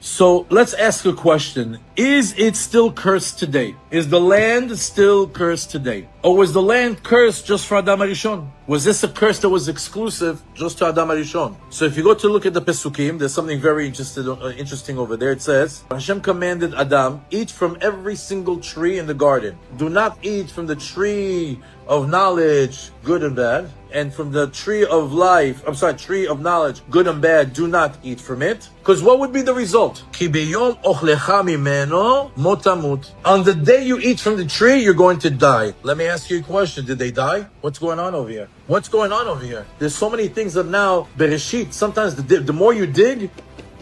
So let's ask a question. Is it still cursed today? Is the land still cursed today? Or was the land cursed just for Adam HaRishon? Was this a curse that was exclusive just to Adam HaRishon? So if you go to look at the Pesukim, there's something very interesting over there. It says, Hashem commanded Adam, eat from every single tree in the garden. Do not eat from the tree of knowledge, good and bad, and from the tree of life, tree of knowledge, good and bad, do not eat from it. Because what would be the result? Ki biyom ochlecha mimeno motamut. On the day you eat from the tree, you're going to die. Let me ask you a question. Did they die? What's going on over here? What's going on over here? There's so many things that now, Bereshit, sometimes the more you dig,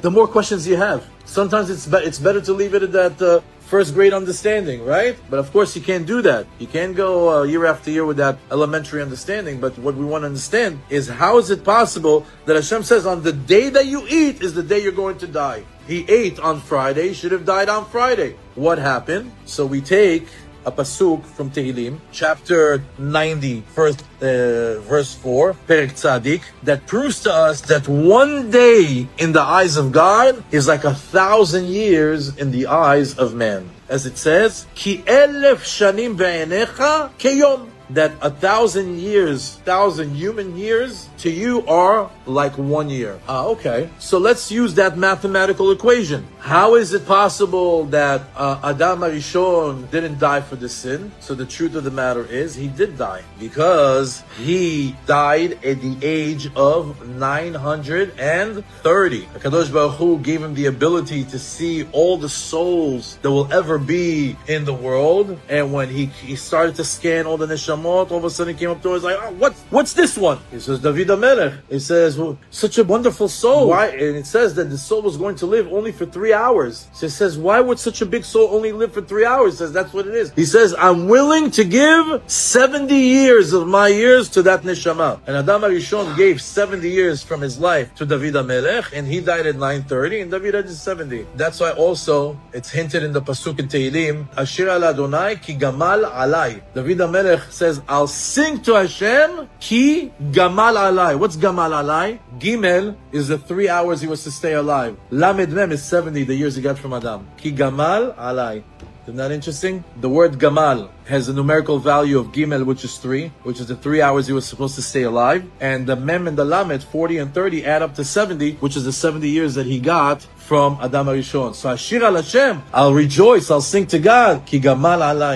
the more questions you have. Sometimes it's better to leave it at that first grade understanding, right? But of course you can't do that. You can't go year after year with that elementary understanding. But what we want to understand is, how is it possible that Hashem says on the day that you eat is the day you're going to die? He ate on Friday, should have died on Friday. What happened? So we take a pasuk from Tehillim, chapter 90, verse 4, Perek Tzadik, that proves to us that one day in the eyes of God is like 1,000 years in the eyes of man. As it says, Ki elef shanim ve'enecha keyom. That 1,000 years, 1,000 human years to you are like 1 year. Okay. So let's use that mathematical equation. How is it possible that Adam HaRishon didn't die for the sin? So the truth of the matter is, he did die. Because he died at the age of 930. HaKadosh Baruch Hu gave him the ability to see all the souls that will ever be in the world. And when he started to scan all the neshamot, all of a sudden he came up to us like, oh, what's this one? He says, David HaMelech. He says, well, such a wonderful soul. Why? And it says that the soul was going to live only for 3 hours. So it says, why would such a big soul only live for 3 hours? He says, that's what it is. He says, I'm willing to give 70 years of my years to that neshama. And Adam HaRishon gave 70 years from his life to David HaMelech, and he died at 930, and David died at 70. That's why also it's hinted in the pasuk in Tehillim, Ashir al Adonai ki gamal alai. David HaMelech says, I'll sing to Hashem ki gamal alai. What's gamal alai? Gimel is the 3 hours he was to stay alive. Lamed mem is 70, the years he got from Adam. Ki gamal alai. Isn't that interesting? The word gamal has a numerical value of gimel, which is 3, which is the 3 hours he was supposed to stay alive. And the mem and the lamed, 40 and 30, add up to 70, which is the 70 years that he got from Adam HaRishon. So Ashir al Hashem, I'll rejoice, I'll sing to God, ki gamal alai.